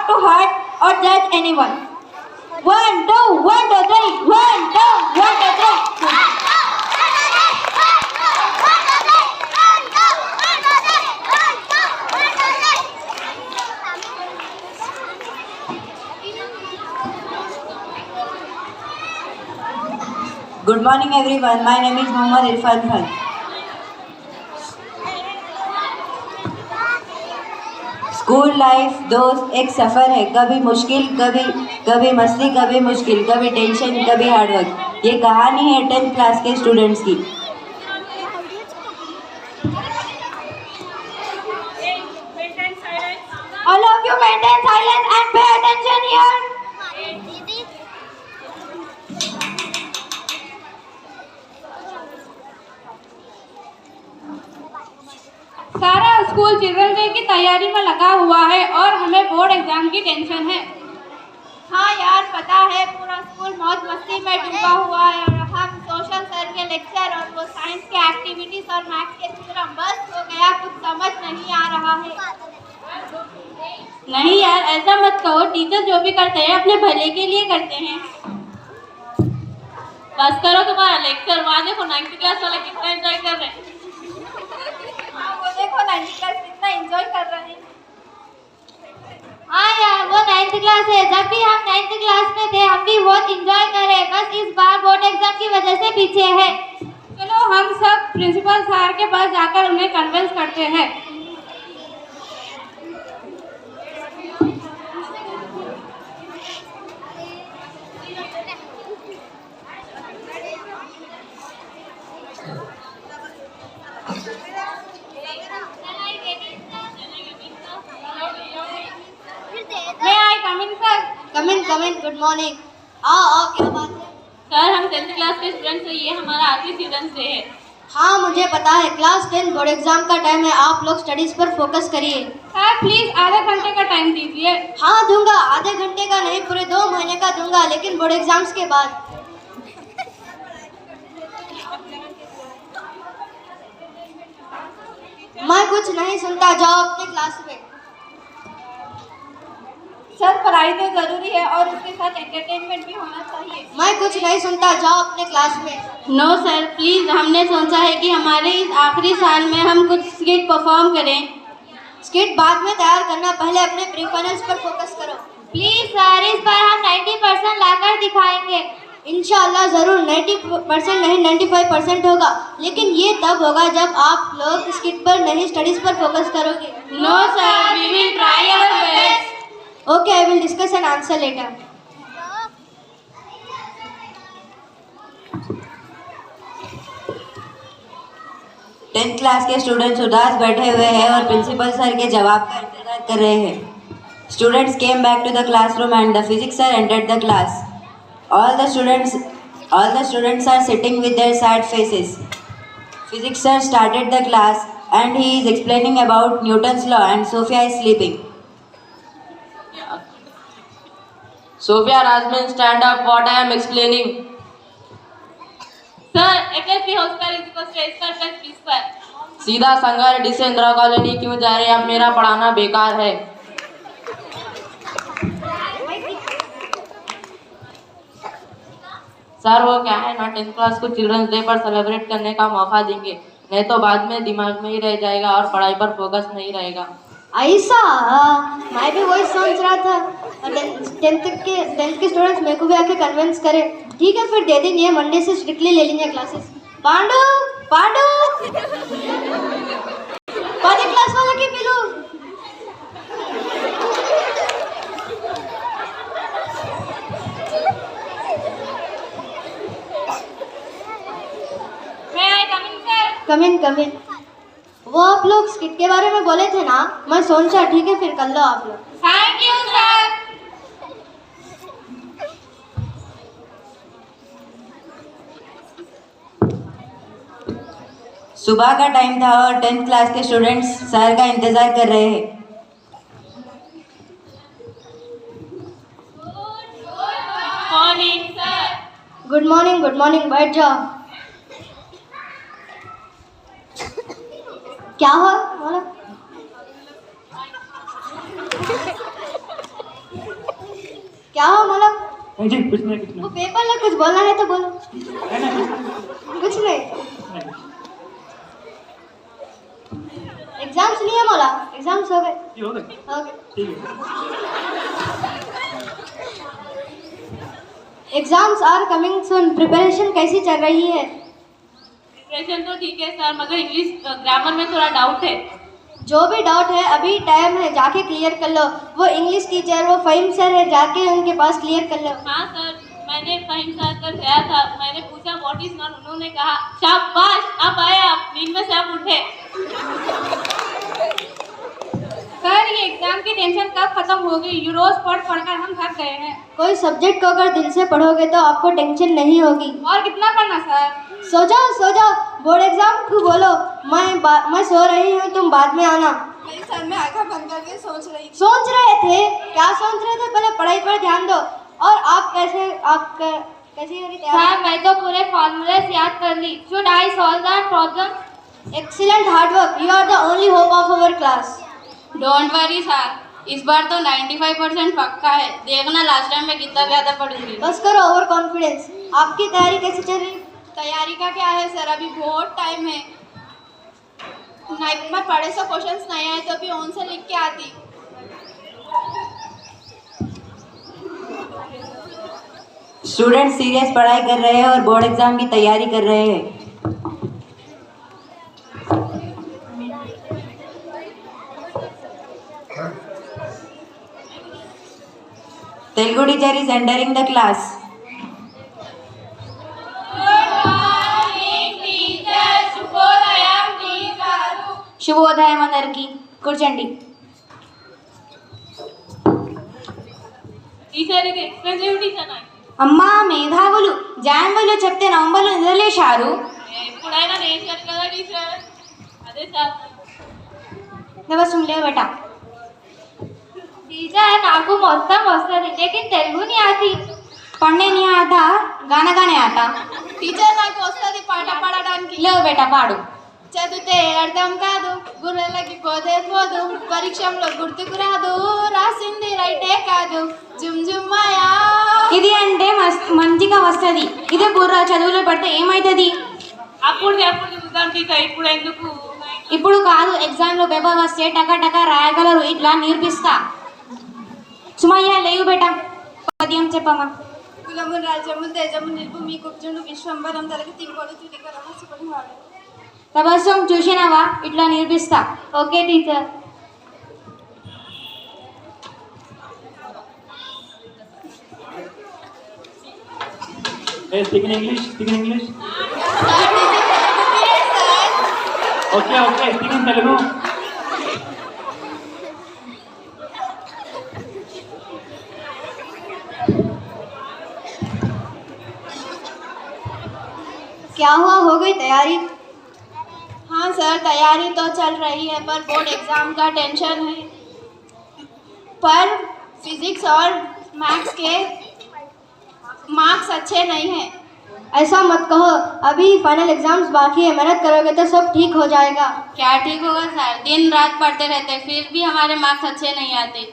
to hurt or judge anyone. 1, 2, 1, 2, 3. 1, 2, 1, 2, 3. Good morning everyone. My name is Mohammad Irfan Khan. School life दोस्त एक सफ़र है, कभी मुश्किल कभी मस्ती, कभी मुश्किल, कभी टेंशन, कभी हार्डवर्क। ये कहानी है 10th क्लास के स्टूडेंट्स की। All of you maintain silence and pay attention here. सारा स्कूल चिल्ड्रन डे की तैयारी में लगा हुआ है और हमें बोर्ड एग्जाम की टेंशन है। हाँ यार, पता है पूरा स्कूल मौज मस्ती में डूबा हुआ है और हम सोशल सर के लेक्चर और वो साइंस के एक्टिविटीज और मैथ्स के थ्योरम बस हो गया, कुछ समझ नहीं आ रहा है। नहीं यार, ऐसा मत कहो, टीचर जो भी करते हैं अपने भले के लिए करते हैं। बस करो तुम्हारा लेक्चर। वहाँ देखो 9th क्लास वाले कितना एंजॉय कर रहे हैं। वो देखो 9th क्लास कितना एंजॉय कर रहे हैं। हाँ यार, वो 9th क्लास है। जब भी हम 9th क्लास में थे हम भी बहुत एंजॉय करे, बस इस बार बोर्ड एग्जाम की वजह से पीछे है। चलो हम सब प्रिंसिपल सर के पास जाकर उन्हें कन्विंस करते हैं। कम इन, गुड मॉर्निंग। आओ क्या बात है? सर, हम 10th क्लास के स्टूडेंट्स हैं, ये हमारा आखिरी सीजन से है। हाँ मुझे पता है, क्लास 10 बोर्ड एग्जाम का टाइम है, आप लोग स्टडीज पर फोकस करिए। सर प्लीज आधे घंटे का टाइम दीजिए। हाँ दूंगा, आधे घंटे का नहीं, पूरे 2 महीने का दूंगा, लेकिन बोर्ड एग्जाम्स के बाद। मैं कुछ नहीं सुनता, जाओ अपने क्लास में। सर पढ़ाई तो जरूरी है और उसके साथ एंटरटेनमेंट भी होना चाहिए। मैं कुछ नहीं सुनता, जाओ अपने क्लास में। नो सर प्लीज, हमने सोचा है कि हमारे इस आखिरी साल में हम कुछ स्किट परफॉर्म करें। स्किट बाद में तैयार करना, पहले अपने प्री फाइनल्स पर फोकस करो। प्लीज सर, इस बार हम 90% लाकर दिखाएंगे। इंशाल्लाह ज़रूर 90% नहीं 95% होगा, लेकिन ये तब होगा जब आप लोग स्किट पर नहीं स्टडीज पर फोकस करोगे। No sir, we will try our best. Okay, I will discuss and answer later. Tenth class के स्टूडेंट्स उदास बैठे हुए हैं और प्रिंसिपल सर के जवाब का इंतजार कर रहे हैं। Students came back to the classroom and the physics sir entered the class. All the students are sitting with their sad faces. Physics sir started the class and he is explaining about Newton's law and Sophia is sleeping. Sophia, Rasmin, stand up. What I am explaining. Sir, a plus b whole square is equal to a square plus b square. सीधा संगर डिसे Indira colony क्यों जा रहे हैं? अब मेरा पढ़ाना बेकार है। सर वो क्या है ना, 10th क्लास को चिल्ड्रंस डे पर सेलिब्रेट करने का मौका देंगे, नहीं तो बाद में दिमाग में ही रह जाएगा और पढ़ाई पर फोकस नहीं रहेगा। ऐसा मैं भी वही सोच रहा था। 10th के स्टूडेंट्स मेरे को भी आके कन्विंस करे। ठीक है फिर दे देंगे, मंडे से स्ट्रिक्टली ले लेंगे क्लासेस। पांडू पांडू कौन क्लास वाला की मिलू? कम इन। वो आप लोग स्किट के बारे में बोले थे ना, मैं सोचा ठीक है फिर कर लो आप लोग। Thank you sir. सुबह का टाइम था और 10th क्लास के स्टूडेंट्स सर का इंतजार कर रहे हैं। Morning sir. गुड मॉर्निंग, बैठ जाओ। क्या हो बोलो? क्या हो मतलब? नहीं जी, कुछ नहीं, कुछ वो नहीं। पेपर में कुछ बोलना है तो बोलो। नहीं, नहीं, कुछ नहीं। नहीं। एग्जाम्स नहीं है मौला, एग्जाम्स हो गए। ये हो गए? हो गए। ठीक है। Exams are coming soon, preparation कैसी चल रही है? प्रिपरेशन तो ठीक है सर, मगर इंग्लिश ग्रामर में थोड़ा डाउट है। जो भी डाउट है अभी टाइम है, जाके क्लियर कर लो। वो इंग्लिश टीचर, वो फहीम सर है, जाके उनके पास क्लियर कर लो। हाँ सर, मैंने फहीम सर कर गया था, मैंने पूछा व्हाट इज नॉट, उन्होंने कहा शाबाश आप आए, आप नींद में से आप उठे। सर ये एग्जाम की टेंशन कब खत्म होगी? ये रोज पढ़कर हम थक गए हैं। कोई सब्जेक्ट को अगर दिल से पढ़ोगे तो आपको टेंशन नहीं होगी। और कितना पढ़ना सर? सो जाओ, बोर्ड एग्जाम को बोलो मैं सो रही हूँ, तुम बाद में आना। नहीं सर, मैं आंखें बंद करके सोच रही थी। सोच रहे थे? क्या सोच रहे थे? पहले पढ़ाई पर ध्यान दो। और आप कैसी हो रही तैयारी? सर मैं तो पूरे फॉर्मूलेस याद कर ली। Should I solve that problem? Excellent hard work, you are the only hope of our class. Don't worry sir, इस बार तो 95% पक्का है। देखना लास्ट टाइम मैं कितना ज्यादा पढ़ूंगी। बस करो ओवर कॉन्फिडेंस। आपकी तैयारी कैसे चल रही? तैयारी का क्या है सर, अभी बहुत टाइम है। नाइट में पढ़े सो क्वेश्चंस नहीं आए तो भी ऑन से लिख के आती। स्टूडेंट सीरियस पढ़ाई कर रहे हैं और बोर्ड एग्जाम की तैयारी कर रहे हैं। Telugu teacher is entering the class. శుభోదయం అందరికి, కూర్చోండి. టీచర్ ఇది ఎక్స్పెన్సివ్ టీచర్ నాకు. అమ్మా మేధావులు జాన్వరిలో చెప్తే నవంబర్లో నిద్రలేశారు. ఎప్పుడైనా నేర్చారు కదా టీచర్. అదే సార్. నమస్తే లేవు బేటా. टीचर నాకు మొత్తం వస్తుంది, लेकिन తెలుగు नहीं आती. पढ़ने नहीं आता, गाना गाने आता. టీచర్ నాకు వస్తుంది పాట పాడడానికి. లేవు బేటా పాడు. చదివితే అర్థం కాదు, గుర్రెలకి పోతే పోదు, పరీక్షలో గుర్తుకు రాదు, రాసింది రైటే కాదు, జుమ్ జుమ్మాయా. ఇది అంటే మంచిగా వస్తుంది. ఇదే బుర్ర చదువులో పడితే ఏమవుతుంది? అప్పుడు చూద్దాం టీచర్, ఇప్పుడు ఎందుకు? ఇప్పుడు కాదు, ఎగ్జామ్లో పేపర్ వస్తే టకా రాయగలరు. ఇట్లా నేర్పిస్తా. సుమయ్య లేవు బేటా, పద్యం చెప్పమ్మా. కులము రాజ్యము తేజము నిలుపు మీ కుబ్జుడు విశ్వంబరం తలకి తింగోడు తిరిగలము సుపడి వాడు. తబస్సం చూసినావా? ఇట్లా నేర్పిస్తా. Okay teacher. Hey, speak in English. Speak in English. Okay, okay. Speak in Telugu. क्या हुआ, हो गई तैयारी? हाँ सर, तैयारी तो चल रही है पर बोर्ड एग्जाम का टेंशन है। पर फिजिक्स और मैथ्स के मार्क्स अच्छे नहीं हैं। ऐसा मत कहो, अभी फाइनल एग्जाम्स बाकी है, मेहनत करोगे तो सब ठीक हो जाएगा। क्या ठीक होगा सर, दिन रात पढ़ते रहते फिर भी हमारे मार्क्स अच्छे नहीं आते।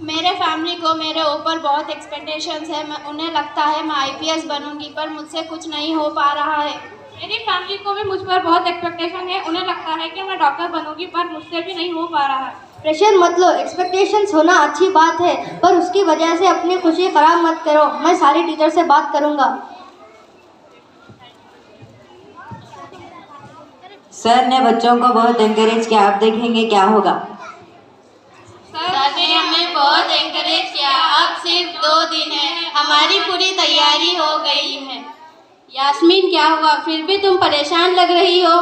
मेरे फैमिली को मेरे ऊपर बहुत एक्सपेक्टेशंस है। उन्हें लगता है मैं आईपीएस बनूंगी, पर मुझसे कुछ नहीं हो पा रहा है। मेरी फैमिली को भी मुझ पर बहुत एक्सपेक्टेशन है। उन्हें लगता है कि मैं डॉक्टर बनूंगी, पर मुझसे भी नहीं हो पा रहा है। प्रेशर मत लो, एक्सपेक्टेशंस होना अच्छी बात है, पर उसकी वजह से अपनी खुशी खराब मत करो। मैं सारी टीचर से बात करूंगा। सर ने बच्चों को बहुत एनकरेज किया, आप देखेंगे क्या होगा। सर ने हमें बहुत एंकरेज किया। अब सिर्फ 2 दिन है, हमारी पूरी तैयारी हो गई है। यास्मीन क्या हुआ, फिर भी तुम परेशान लग रही हो?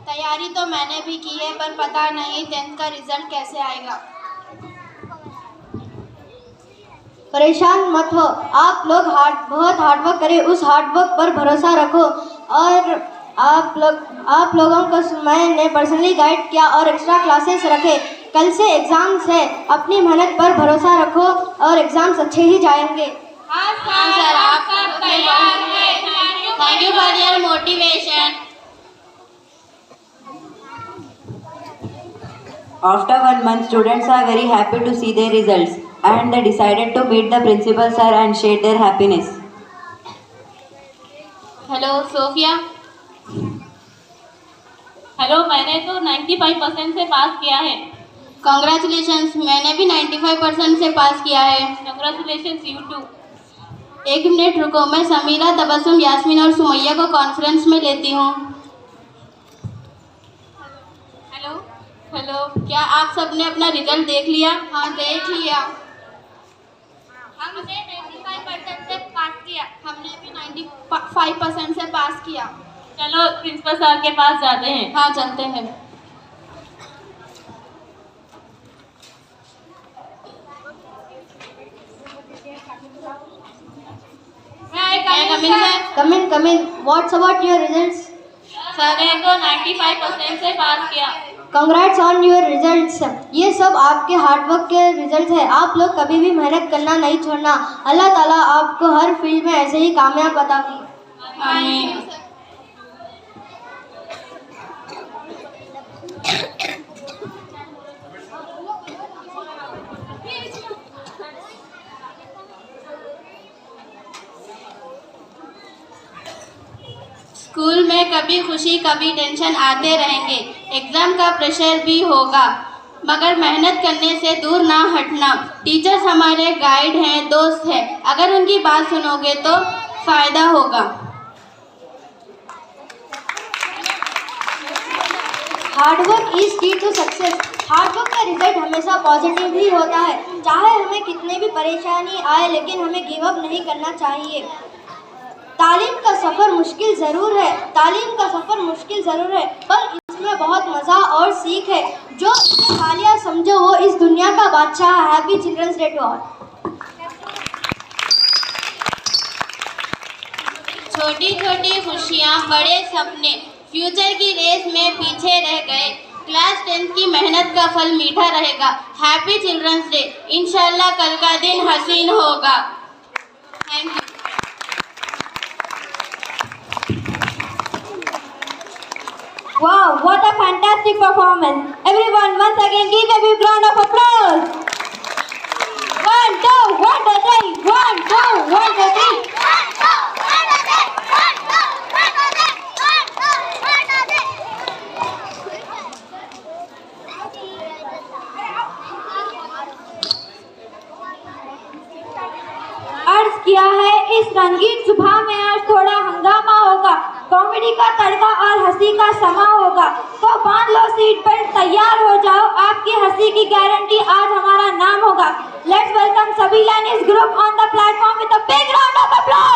तैयारी तो मैंने भी की है, पर पता नहीं 10th का रिजल्ट कैसे आएगा। परेशान मत हो, आप लोग बहुत हार्ड वर्क करें, उस हार्ड वर्क पर भरोसा रखो। और आप लोगों को मैंने पर्सनली गाइड किया और एक्स्ट्रा क्लासेस रखे। कल से एग्जाम्स है, अपनी मेहनत पर भरोसा रखो और एग्जाम्स अच्छे ही जाएंगे। हाँ सर, आप तैयार हैं। Thank you for your motivation. After 1 month, students are very happy to see their results and they decided to meet the principal sir and share their happiness. Hello Sophia. Hello, मैंने तो 95% से पास किया है। Congratulations, मैंने भी 95% से पास किया है। Congratulations you to. 1 मिनट रुको, मैं समीरा, तबस्सुम, यास्मीन और सुमैया को कॉन्फ्रेंस में लेती हूँ। हेलो। हेलो, क्या आप सबने अपना रिजल्ट देख लिया? हाँ, देख लिया। हमने 95% से पास किया। हमने भी 95% से पास किया। चलो प्रिंसिपल सर के पास जाते हैं। हाँ, चलते हैं। Come in. What's about your results? Sir ने तो 95% से पास किया। Congrats on your results. ये सब आपके हार्डवर्क के रिजल्ट है। आप लोग कभी भी मेहनत करना नहीं छोड़ना। अल्लाह ताला आपको हर फील्ड में ऐसे ही कामयाब अता की। आमीन। स्कूल में कभी खुशी कभी टेंशन आते रहेंगे, एग्ज़ाम का प्रेशर भी होगा, मगर मेहनत करने से दूर ना हटना। टीचर्स हमारे गाइड हैं, दोस्त हैं, अगर उनकी बात सुनोगे तो फ़ायदा होगा। हार्डवर्क इज की टू सक्सेस। हार्डवर्क का रिजल्ट हमेशा पॉजिटिव ही होता है। चाहे हमें कितने भी परेशानी आए, लेकिन हमें गिव अप नहीं करना चाहिए। तालीम का सफ़र मुश्किल ज़रूर है, पर इसमें बहुत मज़ा और सीख है। जो इसे हालिया समझो वो इस दुनिया का बादशाह। Happy children's day to all. छोटी छोटी खुशियाँ, बड़े सपने, फ्यूचर की रेस में पीछे रह गए। क्लास 10 की मेहनत का फल मीठा रहेगा। Happy children's day. इंशाल्लाह कल का दिन हसीन होगा। Thank you. Wow, what a fantastic performance. Everyone, once again give a big round of applause. 1, 2, 1, 2, 3. 1, 2, 1, 2, 3. अर्ज किया है इस रंगीन सुबह में आज थोड़ा हंगामा होगा। कॉमेडी का तड़का और हंसी का समा होगा। तो बांध लो सीट बेल्ट, तैयार हो जाओ, आपकी हंसी की गारंटी आज हमारा नाम होगा। Let's welcome Sabila and his group on the platform with a big round of applause.